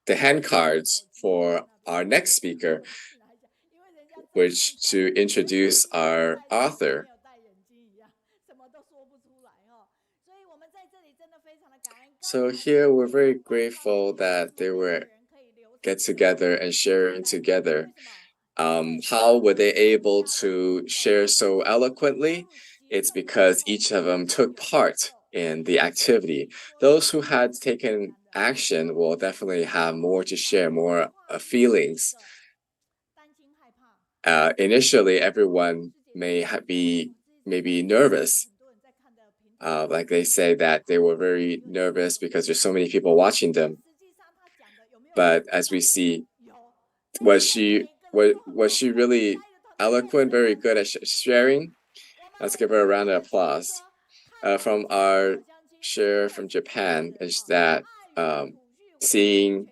the hand cards for our next speaker, which to introduce our author. So here we're very grateful that they were get together and sharing together. How were they able to share so eloquently? It's because each of them took part in the activity. Those who had taken action will definitely have more to share, more feelings. Initially, everyone may be maybe nervous. Like they say that they were very nervous because there's so many people watching them. But as we see, was she really eloquent, very good at sharing? Let's give her a round of applause. From our share from Japan is that seeing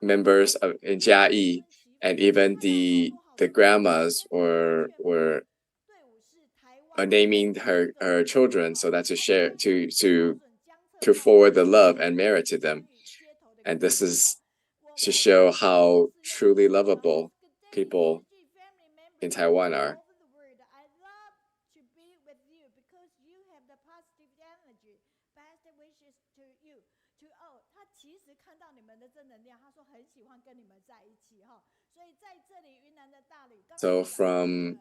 members in Jiayi and even the grandmas were naming her children so that to share to forward the love and merit to them, and this is to show how truly lovable people in Taiwan are. So from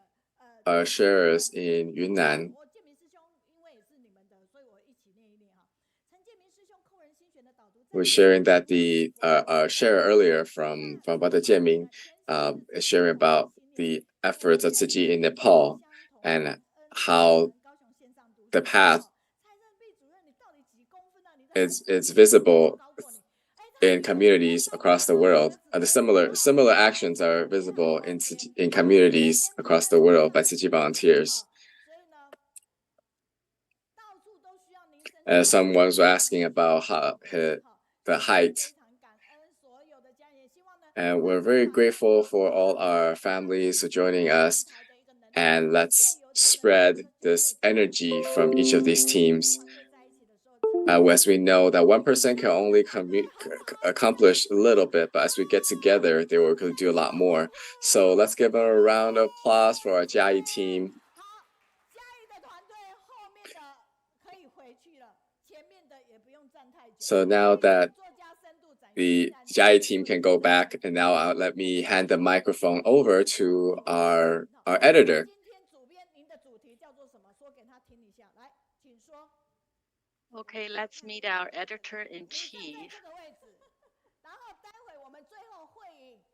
our sharers in Yunnan, we're sharing that the share earlier from Brother Jianming is sharing about the efforts of Tzu Chi in Nepal and how the path is visible in communities across the world. The similar actions are visible in communities across the world by Tzu Chi volunteers. Someone was asking about the height. And we're very grateful for all our families joining us. And let's spread this energy from each of these teams. As we know that one person can only accomplish a little bit, but as we get together, they will do a lot more. So let's give them a round of applause for our Jiayi team. So now that the Jiayi team can go back, and now let me hand the microphone over to our editor. Okay, let's meet our editor-in-chief.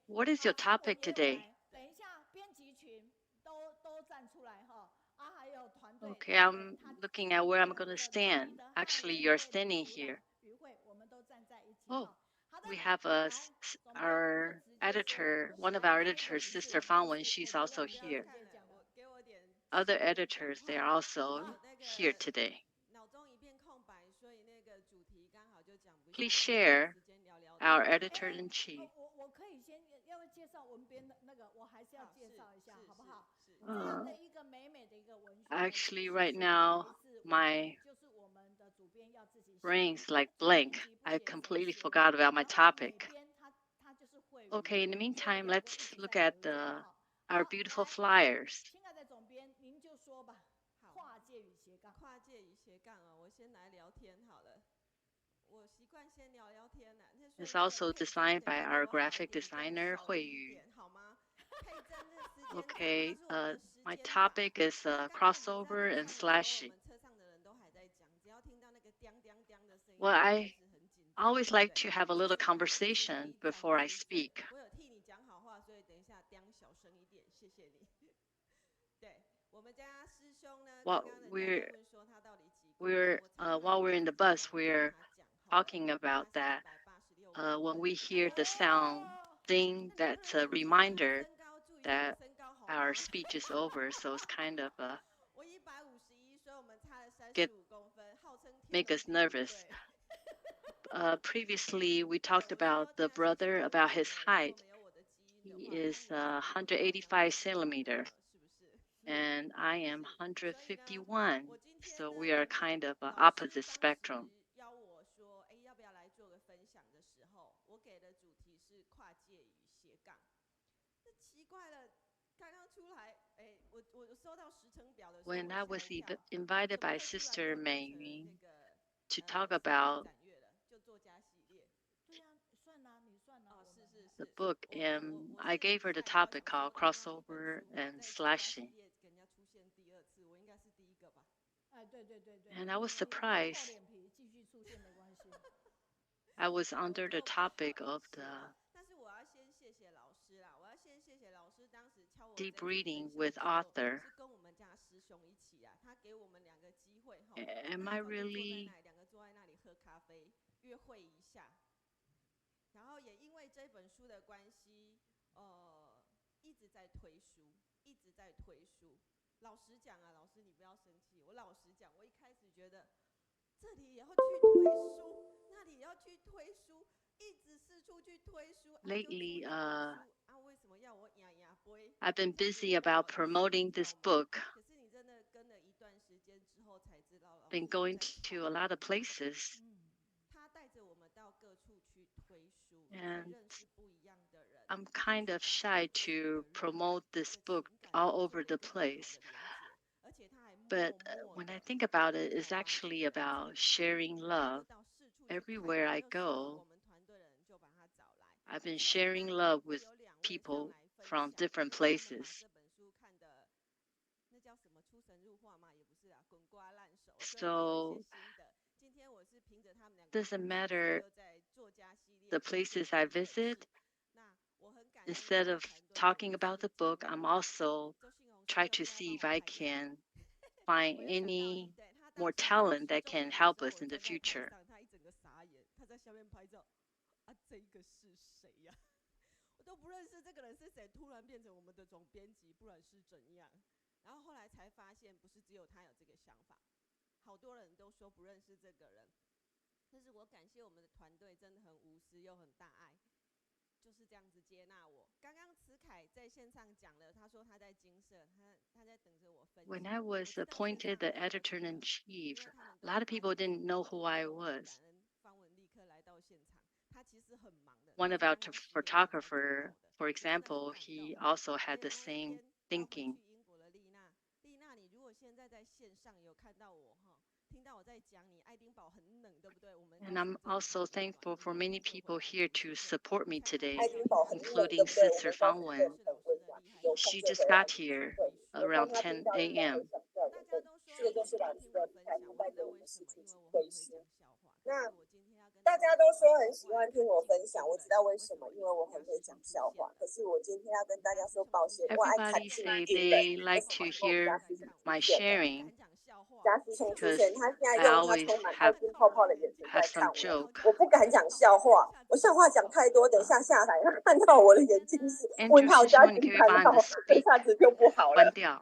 What is your topic today? Okay, I'm looking at where I'm going to stand. Actually, you're standing here. Oh, we have our editor, one of our editors, Sister Fangwen, she's also here. Other editors, they are also here today. Please share our editor-in-chief. Actually, right now, my brain's like blank. I completely forgot about my topic. Okay, in the meantime, let's look at our beautiful flyers. It's also designed by our graphic designer, Huiyu. Okay, my topic is crossover and slashing. Well, I always like to have a little conversation before I speak. While we're in the bus, we're talking about that. When we hear the sound ding, that's a reminder that our speech is over. So it's kind of make us nervous. Previously, we talked about the brother, about his height. He is 185 centimeters, and I am 151. So we are kind of opposite spectrum. When I was invited by Sister Mei to talk about the book, and I gave her the topic called crossover and slashing. And I was surprised. I was under the topic of the deep reading with author. Am I really lately, I've been busy about promoting this book. Been going to a lot of places. And I'm kind of shy to promote this book all over the place. But when I think about it, it's actually about sharing love. Everywhere I go, I've been sharing love with people from different places. So doesn't matter the places I visit. Instead of talking about the book, I'm also try to see if I can find any more talent that can help us in the future. When I was appointed the editor-in-chief, a lot of people didn't know who I was. One of our photographer, for example, he also had the same thinking. And I'm also thankful for many people here to support me today, including Sister Fang Wen. She just got here around 10 a.m. Everybody say they like to hear my sharing because I always have some joke. Andrew 师兄，你可以把你的 speak 关掉。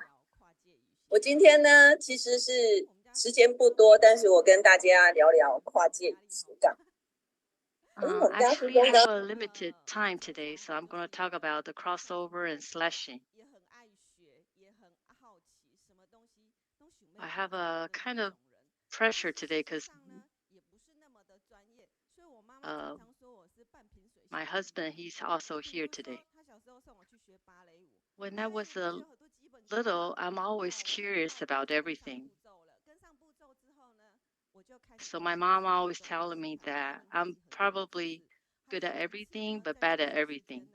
我今天呢，其实是时间不多，但是我跟大家聊聊跨界与斜杠。Actually, I have a limited time today, so I'm going to talk about the crossover and slashing. I have a kind of pressure today because my husband, he's also here today. When I was little, I'm always curious about everything. So my mom always telling me that I'm probably good at everything, but bad at everything.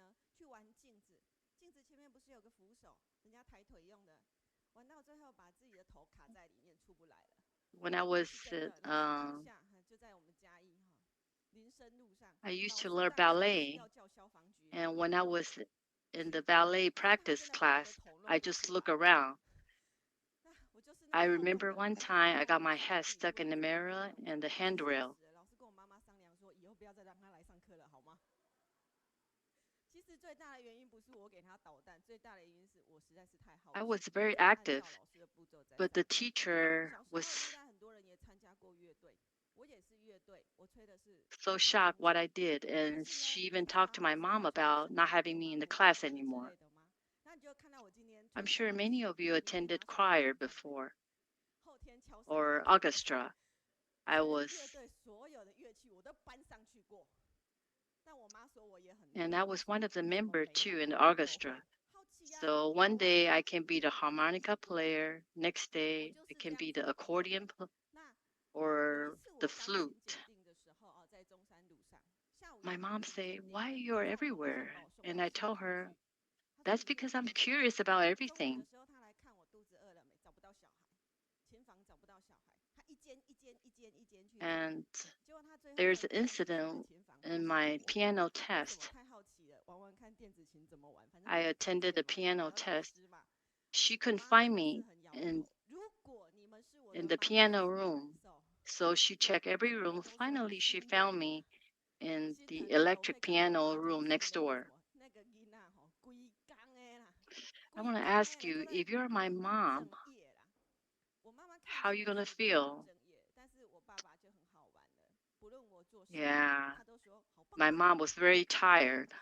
When I was I used to learn ballet, and when I was in the ballet practice class, I just look around. I remember one time I got my head stuck in the mirror and the handrail. I was very active, but the teacher was so shocked what I did, and she even talked to my mom about not having me in the class anymore. I'm sure many of you attended choir before or orchestra. I was And I was one of the members too in the orchestra. So one day I can be the harmonica player, next day I can be the accordion or the flute. My mom say, "Why you're everywhere?" And I tell her, "That's because I'm curious about everything." And there's an incident in my piano test. I attended a piano test. She couldn't find me in the piano room. So she checked every room. Finally, she found me in the electric piano room next door. I want to ask you, if you're my mom, how are you going to feel? Yeah, my mom was very tired.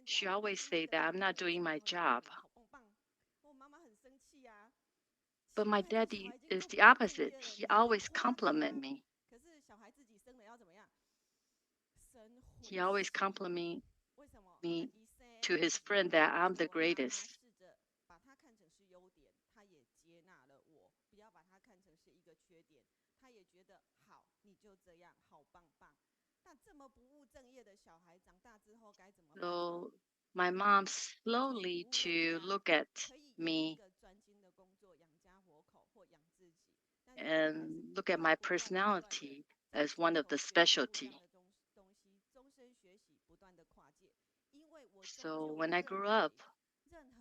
She always say that I'm not doing my job. But my daddy is the opposite. He always compliment me. He always compliment me to his friend that I'm the greatest. So my mom slowly to look at me and look at my personality as one of the specialty. So when I grew up,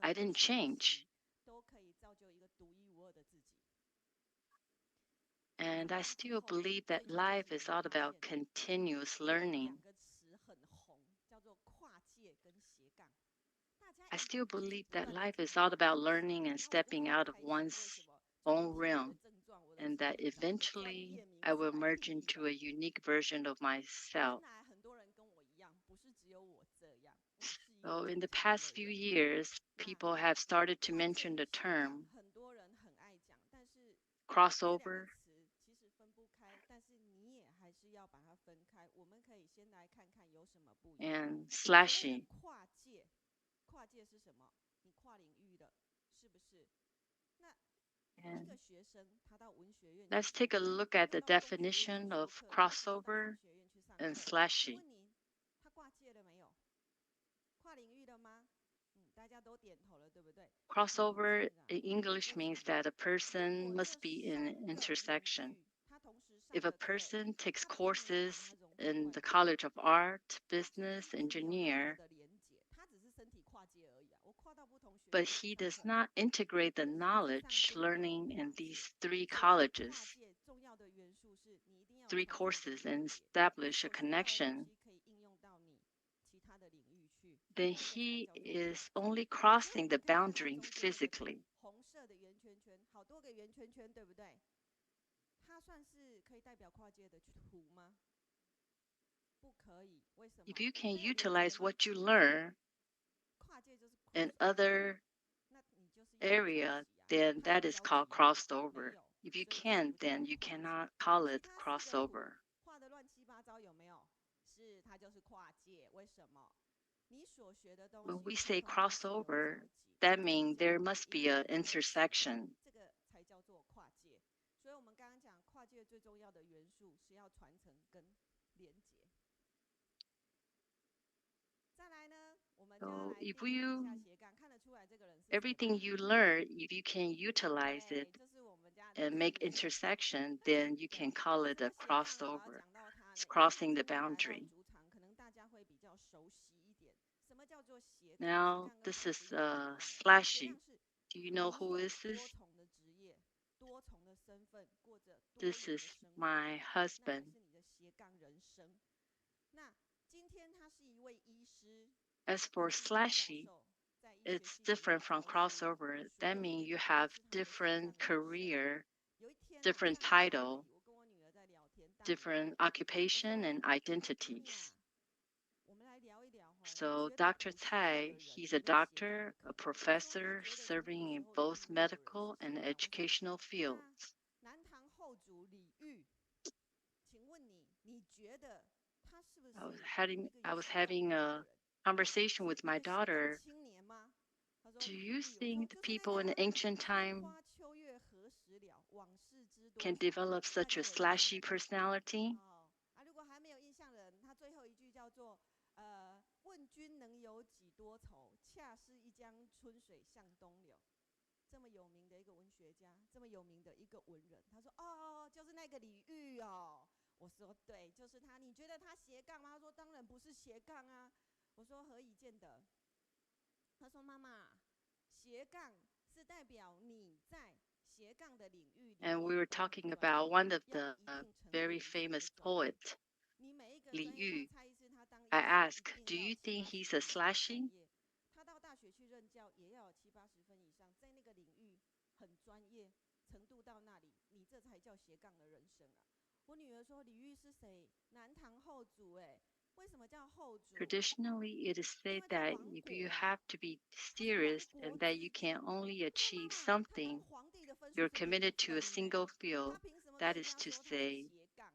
I didn't change. And I still believe that life is all about continuous learning. I still believe that life is all about learning and stepping out of one's own realm, and that eventually I will merge into a unique version of myself. So, in the past few years, people have started to mention the term crossover and slashing. And let's take a look at the definition of crossover and slashing. Crossover in English means that a person must be in an intersection. If a person takes courses in the College of Art, Business, Engineer, but he does not integrate the knowledge learning in these three colleges, three courses, and establish a connection, then he is only crossing the boundary physically. If you can utilize what you learn in other area, then that is called crossover. If you can't, then you cannot call it crossover. When we say crossover, that means there must be an intersection. So if everything you learn, if you can utilize it and make intersection, then you can call it a crossover. It's crossing the boundary. Now, this is Slashy. Do you know who is this? This is my husband. As for Slashy, it's different from crossover. That means you have different career, different title, different occupation and identities. So Dr. Tsai, he's a doctor, a professor serving in both medical and educational fields. I was having a conversation with my daughter. Do you think the people in the ancient time can develop such a slashy personality? 如果还没有印象的人，他最后一句叫做问君能有几多愁，恰似一江春水向东流。这么有名的一个文学家，这么有名的一个文人，他说：“哦，就是那个李煜哦。”我说：“对，就是他。你觉得他斜杠吗？”他说：“当然不是斜杠啊。”我说：“何以见得？”他说：“妈妈，斜杠是代表你在斜杠的领域里面 And we were talking about one of the very famous poets, 你每一个 Li 专业， Yu. 像蔡医师他当医 I 生 asked, 一 do 定要 you 有 think 70-80 he's a 分以上的专 slashing? 业，他到大学去任教也要有70-80分以上，在那个领域很专业，程度到那里，你这才叫斜杠的人生啊！我女儿说李煜是谁？南唐后主哎，为什么叫后主？ Traditionally, it is 因 said 为他 that 亡 if 国 you 啊， have to be 他是亡 serious 国 and that 之 you 君。 can only 他说 achieve 妈妈，他当 something, 皇帝的分数 you're 是零 committed to a 分 single 他 field, 凭什么可 that 以 is 跟他 to 说他是 say, 斜杠？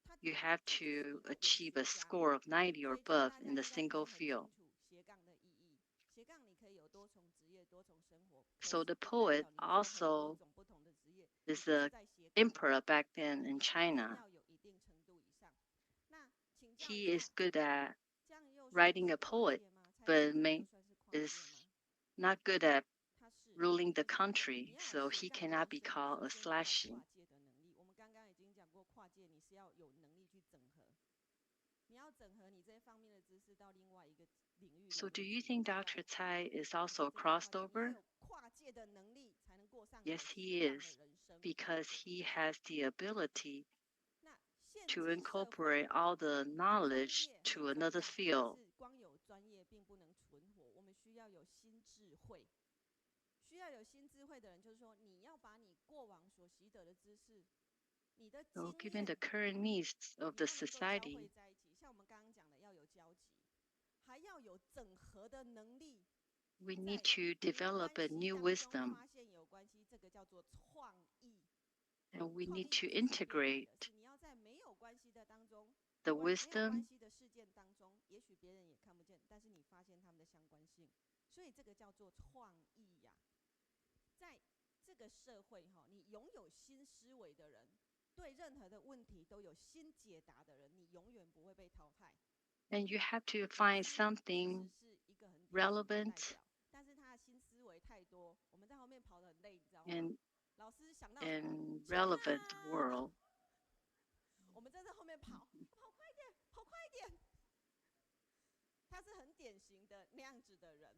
他 you 讲 have 自己是 to 一个文 achieve 学 a 家。 score of 90 or 所以这个 above 大 in 家 the 应该已 single 经很 field. 清楚斜杠的意义。斜杠你可以有多重职业、多重生活，可 So 是 the 不代 poet 表你做很多 also 种不同的职业，你 is 就是 the 在斜杠。 emperor back then in 一定 China. 要有一定程度以上。那请教一 He is 下， good at 这样又算 writing 是 a 跨 poet, 界吗？蔡医 but 师，这样又算是跨界 is 吗？ not good at 他是， ruling the 为什么？你 country, 要 so 有斜 he 杠的 cannot 人 be 生， called a 首先你要有 slashing. 跨界的能力。我们刚刚已经讲过，跨界你是要有能力去整合，你要整合你这方面的知识到另外一个领域里 So 面 do 去， you 你 think 才叫 Dr. 有跨 Tsai 界。 is also a 这叫跨界，你要 crossover? 有跨界的能力，才能过上你 Yes, 的 he 斜杠的 is, 人生。 because he has the ability 那现 to 今社会， incorporate all the 专 knowledge 业 to 很重 another 要，但 field. 是光有专业并不能存活，我们需要有新智慧。需要有新智慧的人，就是说，你要把你过往所习得的知识、你的 So 经 given the 验， current needs of 你 the 要能够交汇 society, 在一起。像我们刚刚讲的，要有交集，还要有整合的能力。 we 在 need to 无 develop 关 a 系 new 当中 wisdom, 发现有关系，这个叫做创意。 and we 创 need 意 to 不是随便来 integrate 的，是你要在没有关系的当中， the 没有关 wisdom 系的事件当中，也许别人也看不见，但是你发现他们的相关性，所以这个叫做创意呀。在这个社会哈，你拥有新思维的人，对任何的问题都有新解答的人，你永远不会被淘汰。 and you have to 老 find 师其 something 实是一个很典型的代 relevant 表，但是他的新思维太多，我们在后面跑得很累，你知道吗？ and 老师想到什么， and 请 relevant 啊， world. 我们在这后面跑，跑快一点，跑快一点。他是很典型的那样子的人，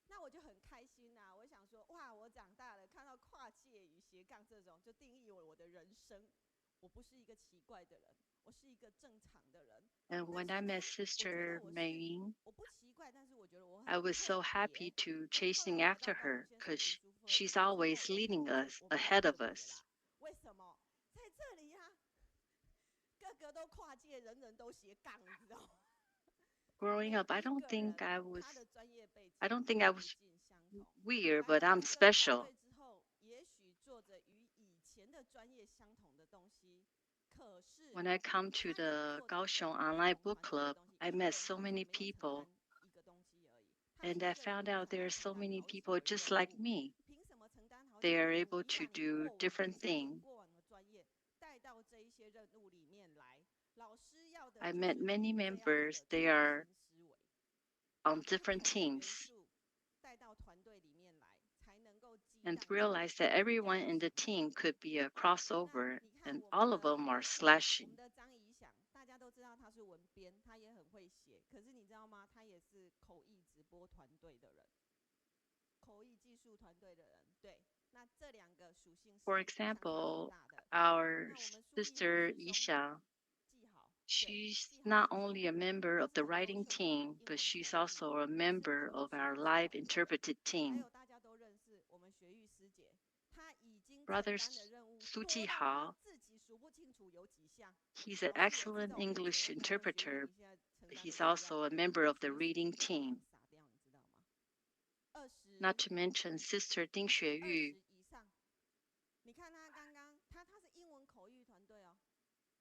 那我就很开心呐、我想说，哇，我长大了，看到跨界与斜杠这种，就定义我的人生。我不是一个奇怪的人，我是一个正常的人。 And 但 when 是 I 呢， met 我觉得 Sister 我是 Mei, 我不奇怪，但是我觉得我 I 很 was 特 so happy 别。 to 后来 chasing 我来 after 到高 her 雄先生 because 读书会， she's 之后 always 我才 leading 发现 us 我比较 ahead 特 of 别 us. 啦。为什么？在这里呀、个个都跨界，人人都斜杠，你知道吗？ Growing 每 up, I 一 don't 个 think 人 I was 他的专业背景 I don't 都 think I 不 was 尽相同。 weird, 来 but 到 I'm 这个团 special. 队之后，也许做着与以前的专业相同的东西，可是 When I come to 他能 the 做着 Kaixuan 不 online 同 book 团队的 club, 东西。 I 一个 met 人 so 好 many 像没有承 people, 担一个东西而已，他 and 是 I 一个人 found 为 out 什么 there 要 are so 承担 many 好几 people 个 just 任 like 务？ me. 凭什么承担好几 They 个 are 任务？ able 你 to 把你 do 过往的 different 经验、 things. 过往的专业带到这一些任务里面来。老师要的 I 就 met 是 many 这样子 members. 的 They 创 are 新思维， on 把不 different 同的元 teams, 素带到团队里面来，才能够激 and 荡出 realized that 不一样 everyone 的 in the 想法。 team could be a 那 crossover, 你看 and 我们 all of 的 them are 我们 slashing. 的张怡想，大家都知道他是文编，他也很会写，可是你知道吗？他也是口译直播团队的人，口译技术团队的人。对，那这两个属性是 For 非常差很 example, 大的。 our 那我们苏毅豪 sister 师兄 Isha, 记好，对， she's 记好 not 师兄， only a member 他 of 是 the 很优 writing 秀的 team, 英 but 文 she's 口译， also a 也是 member 很优 of 秀 our 的 live 团队。 interpreted 还 team. 有大家都认识我们学玉师姐，她已经承 Brother 担的任务 Su 多 Ji 到她 Hao, 自己数不清楚有几项。 he's an 老师也知 excellent 道我们以前 English 在台湾学玉， interpreter. 你现在承担的 He's 几样， also a member of the 其实 reading 把我们 team. 傻掉，你知道吗？20 Not to mention Sister Ding Xueyu. 以上。你看他刚刚，他是英文口译团队哦，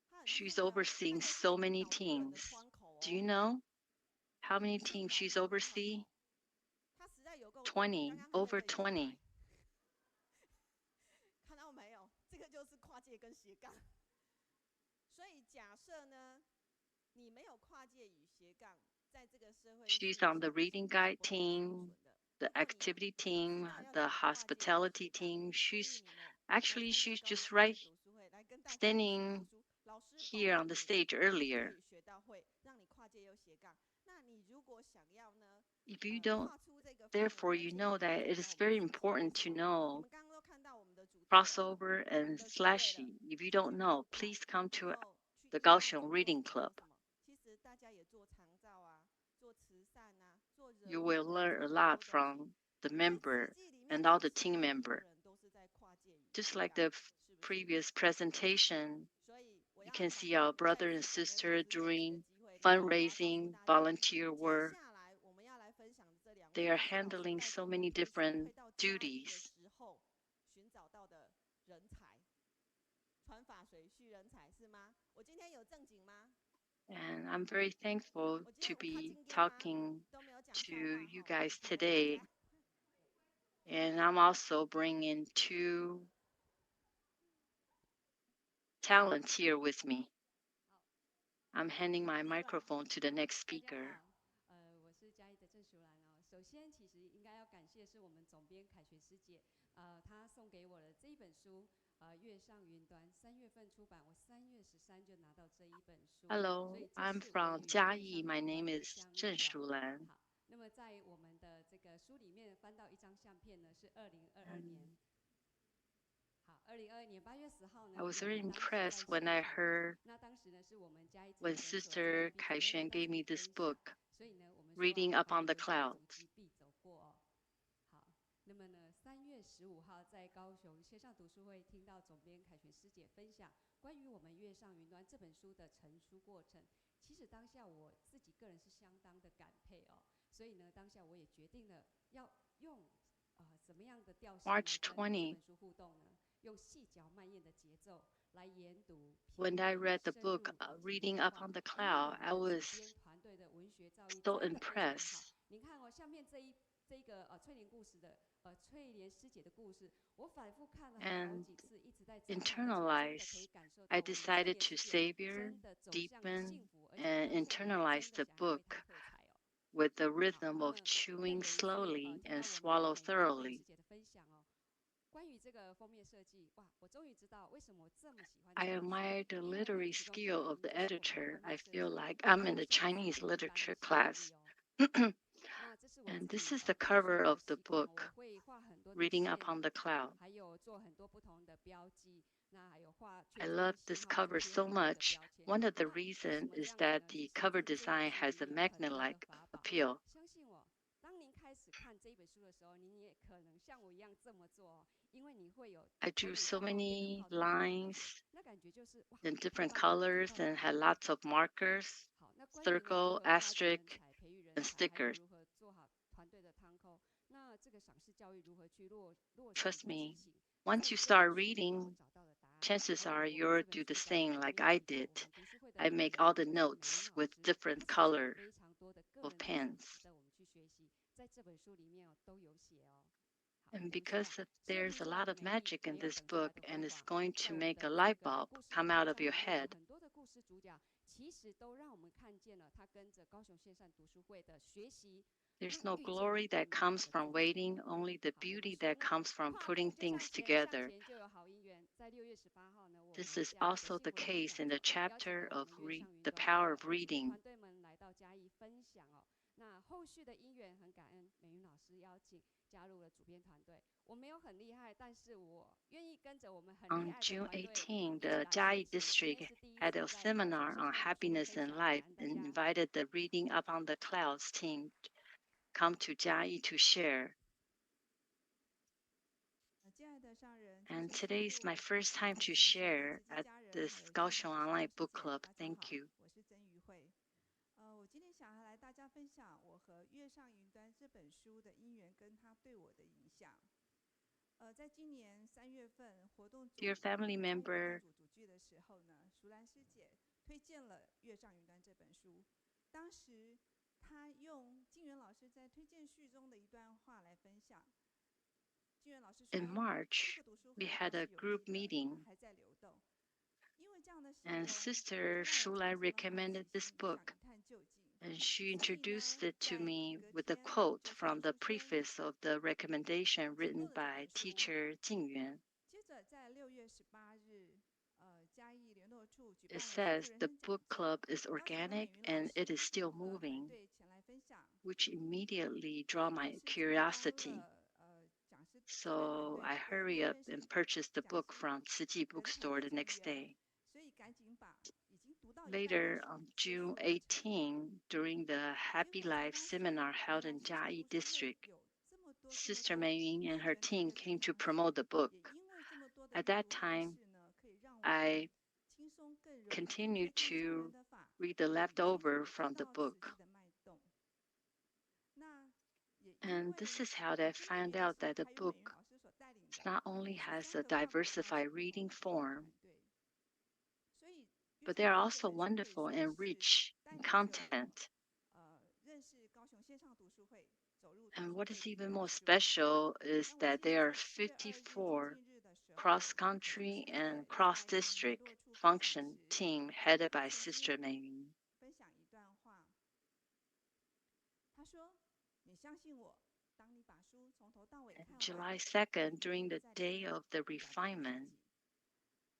他 She's overseeing so many teams. Do you know how many teams she's overseeing? 20, over 20. 看到没有？这个就是跨界跟斜杠。所以假设呢，你没有跨界与斜杠，在这个社会 She's on the reading guide team, the activity team, the hospitality team. She's just right standing here on the stage earlier. If you don't, therefore, you know that it is very important to know crossover and slashy. If you don't know, please come to the Kaixuan Reading Club. You will learn a lot from the member and all the team member. Just like the previous presentation, you can see our brother and sister doing fundraising, volunteer work. They are handling so many different duties. And I'm very thankful to be talking to you guys today. And I'm also bringing 2 talents here with me. I'm handing my microphone to the next speaker. 我是嘉义的郑淑兰哦。首先，其实应该要感谢是我们总编凯旋师姐，她送给我的这一本书，月上云端，3月份出版，我3月13就拿到这一本书。Hello, I'm from Jiayi. My name is Zheng Shulan. 好，那么在我们的这个书里面翻到一张相片呢，是2022年。2022年8月10号呢。I was very impressed when I heard when Sister Kaixuan gave me this book, Reading Up on the Clouds. 那么呢，3月15号在高雄线上读书会听到总编凯旋师姐分享关于我们《月上云端》这本书的成书过程。其实当下我自己个人是相当的感佩哦，所以呢，当下我也决定了要用怎么样的调性来跟这本书互动呢？用细嚼慢咽的节奏来研读。When I read the book, Reading Up on the Cloud, I was so impressed. 您看哦，下面这个翠莲故事的翠莲师姐的故事，我反复看了好几次，一直在internalize. I decided to savor, deepen, and internalize the book with the rhythm of chewing slowly and swallow thoroughly. I admire the literary skill of the editor. I feel like I'm in the Chinese literature class. And this is the cover of the book, Reading Up on the Cloud. I love this cover so much. One of the reasons is that the cover design has a magnet-like appeal. I drew so many lines in different colors and had lots of markers, circle, asterisk, and stickers. Trust me, once you start reading, chances are you'll do the same like I did. I make all the notes with different color of pens. And because there's a lot of magic in this book and it's going to make a light bulb come out of your head, there's no glory that comes from waiting, only the beauty that comes from putting things together. This is also the case in the chapter of the power of reading. On June 18, the Jiayi district had a seminar on happiness in life and invited the Reading Up on the Clouds team to come to Jiayi to share. And today is my first time to share at this Kaixuan Online Book Club. Thank you. 我今天想要来大家分享我和《月上云端》这本书的因缘跟它对我的影响。在今年3月份活动组 Dear family member, 淑兰师姐推荐了《月上云端》这本书。当时她用静源老师在推荐序中的一段话来分享。静源老师说， In March, 这个读书 we 会 had 倒 a 是有 group 趣的， meeting, 它还在流动。因为这样的形 and 容， Sister 就让我 Shulan 产生了好奇 recommended this 心，想 book, 一探究竟。 and she 所以 introduced 呢， it to 在 me 隔 with a 天 quote 就 from 传 the 出说 preface of the recommendation 请购 written 的这 by 本书。 teacher Jingyuan. 接着在6月18日，嘉义联络处举 It 办了师 says 资人 the 生讲 book 座， club is 邀请了美 organic 云老 and it 师 is still 和团 moving, 队前来分享。 which immediately 这 draw 一 my 天是承担 curiosity. 了讲师筹备团 So 队 I 为 hurry 6 up 月 and 生 purchased the 讲 book 师 from Tzu 的团 bookstore 队 the 成 next 员， day. 所以赶紧把已经读到一半的 Later, 书 on 悉 June 数地呈现。 18, during the 因 Happy 为我才 Life 刚说， seminar 原 held 来 in 市场 Jiayi 读书会 District, 有这么多 Sister 内 Meiying 卷 and her 的 team 阅读 came to 方式， promote the book. 也因为这么多的 At 阅 that 读方 time, 式呢，可以让我们 I 轻松更容易 continued 贴近众人 to 的法， read the 也清楚 leftover 地知 from the 道此 book. 地的脉动。那也因 And 为 this is how 更 I 特 found 别的 out 是， that the 还有美 book 云老师所带领的 not only has 13 a 个跨国家 diversified 不同 reading 的团 form, 队。所以月 but 上 they are 云端这 also 本书可以 wonderful 说 and 是 rich 带 in 领着 content. 认识高雄线上读书会走入读 And 书 what 会 is 的一 even 本 more 书。 special is 那我 that 记得 there are 在7月2日 54 精进日的时候， cross-country 师 and 姐在联 cross-district 络处分享 function 时， team headed 她 by 曾 Sister 经 Meiying. 分享一段话。她说：“你相信我，当你把书从头到尾 And 看完， July 你 2nd, 就可 during 以 the 在里 day 面 of the 找到你自 refinement, 己。”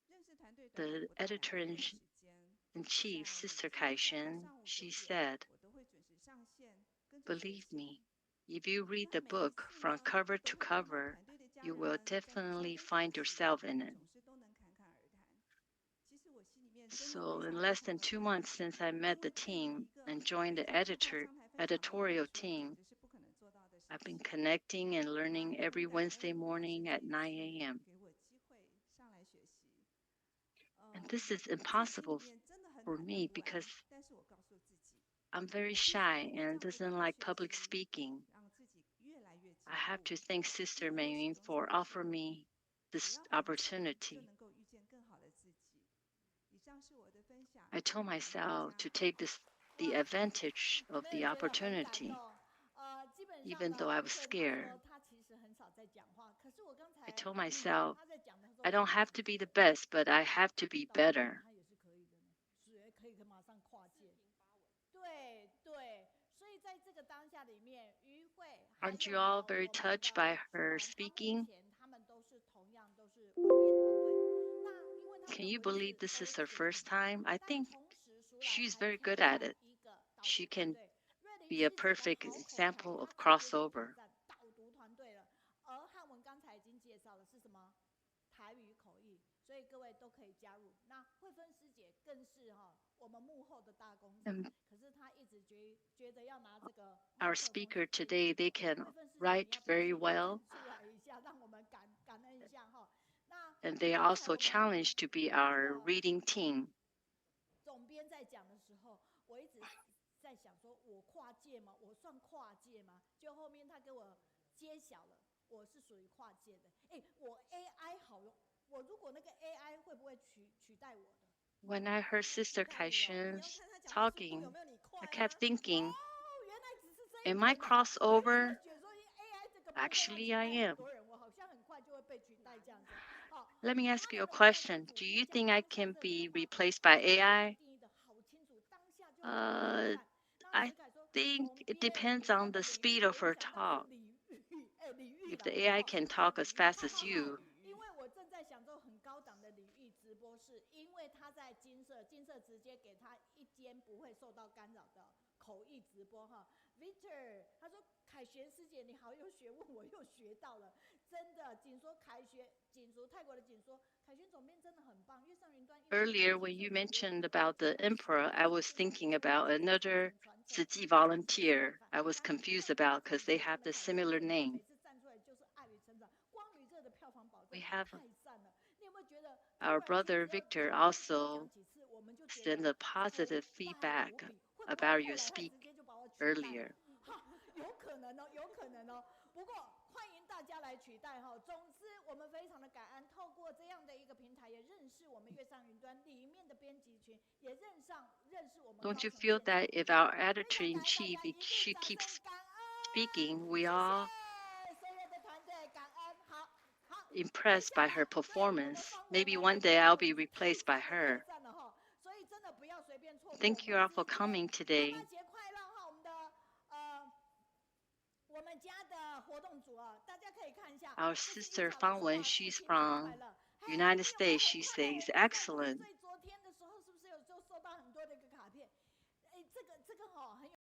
认识团队短短 the 不到2个 editor 月 in 的时间， chief, 在每 Sister 周三的 Kaixuan, 上午 she 9点， said, 我都会准时上线，跟着学 "Believe 习。 me, if you read 那 the 每一 book 次 from 呢， cover 都 to 会看到 cover, 团队的家 you 人 will 们在台上 definitely 分享 find 时， yourself in it." 总是都能侃侃而谈。其实我心里面真的 So 非 in 常 less 非常 than 的 2 感 months 动， since I 因 met 为 the 对于 team 一个 and 北 joined the 中南跨商台分享的我来 editorial 说，简 team, 直是不可能做到的事 I've been 情。 connecting and 那 learning 也很 every 感 Wednesday 恩老师 morning 这 at 一 9 次 a.m. 给我机会上来学习。And this is 我自己心里 impossible 面真的很 for 忐忑 me 不安， because 但是我告诉自己， I'm very 必须 shy 透过这 and 样的一 doesn't 个 like 学 public 习， speaking. 让自己越来越进 I have 步。 to thank Sister 因为我始 Meiying 终 for 相 offering 信， me 只 this 要凡事就 opportunity. 能够遇见更好的自己。以上是我的分享， I told 谢谢大 myself 家。 to take the 哇， advantage 有 of 没有 the 人觉得很感 opportunity, 动？基本上 even 呢， though I 于 was 慧她 scared. 说她其实很少在讲话，可是我刚 I 才 told 听 myself 她在讲的时候， I 我 don't 就 have 想 to be the 说， best, but I have to be 导演 better. 他也是可以的呢，是可以马上跨界。对对，所以在这个当下里面，于慧还 Aren't 有 you all 呢 very 我们 touched 的 by 主 her 兰，他目 speaking? 前他们都是同样都是文编团队。那因为他们 Can 的 you 文 believe 字 this 都 is her 写得很 first 棒， time? I 但 think 同时舒兰 she's 还 very 挑 good at 战 it. 一个导 She 读团 can 队。瑞琳 be a 师姐的 perfect 好口才， example of 她直接就挑 crossover. 战导读团队了。而汉文刚才已经介绍了是什么？台语口译，所以各位都可以加入。那慧芬师姐更是我们幕后的大功臣， 可是她一直觉得要拿这个麦 Our 克风 speaker 是最 today, 紧 they 的。 can 慧芬师姐， write 你要把 very 书给 well, 站出来一下，让我们感恩一下哈。那 and they are 刚才 also 我们 challenged to be 那 our 个 reading team. 总编在讲的时候，我一直在想说，我跨界吗？我算跨界吗？就后面他给我揭晓了，我是属于跨界的。哎，我 AI 好用，我如果那个 AI 会不会取代我的？ When I heard 取 Sister 代你哦，你 Kaixuan 要看他讲的速度 talking, 有没有你快 I 啊？ kept thinking, 哦，原来只是这一 am I 点哦。我一直在 crossover? 觉得说 AI 这个不会要 Actually, 取 I 代很 am. 多人，我好像很快就会被取代这样子。好， Let me 他 ask 们 you a 的文在 question. 政府 Do 边 you 讲 think I 当下 can 这里 be 的话， replaced 他 by 就把它 AI? 定义的好清楚，当下就很好看。那 I 石凯说， think 总 it 编 depends 你说 on 的 the 领 speed 域， of 我一 her 想到是 talk. 领域，领域 If 啦， the AI 哦， can 是 talk as 领域。 fast 好 as 好好， you, 因为我正在享受很高档的领域直播室，因为他在金色，金色直接给他一间不会受到干扰的口译直播哈。Victor 他说，凯旋师姐你好有学问，我又学到了，真的。紧说凯旋，紧说泰国的紧说，凯旋总编真的很棒。月上云端一直有 earlier 金 when 色 you 直播 mentioned 主 about 讲 the 人时 emperor, 代 I 的 was 这种 thinking 这种 about 一直在 another 传承， Tzu 一直是 volunteer. 示范。 I was 那你看 confused 到月 about 上 because 云 they 端 have 的 the 凯旋 similar 总编， name. 每次站出来就是爱与成长，光宇这的票房保 We 证 have 太赞了。你有没有觉得突 our 然间 brother 只要 Victor 讲一次多 also 讲几次，我们就觉 sent 得 a 头 positive 大有 feedback 理？会不会 about your 后来他 speak 直接就把我取代了？ earlier. 哈，有可能哦，有可能哦。不过欢迎大家来取代哈。总之，我们非常的感恩，透过这样的一个平台，也认识我们月上云端里面的编辑群，也认识我们。Don't you feel that if our editor-in-chief, she keeps speaking, we are impressed by her performance? Maybe one day I'll be replaced by her. Thank you all for coming today. Our sister Fangwen, she's from United States. She says, excellent.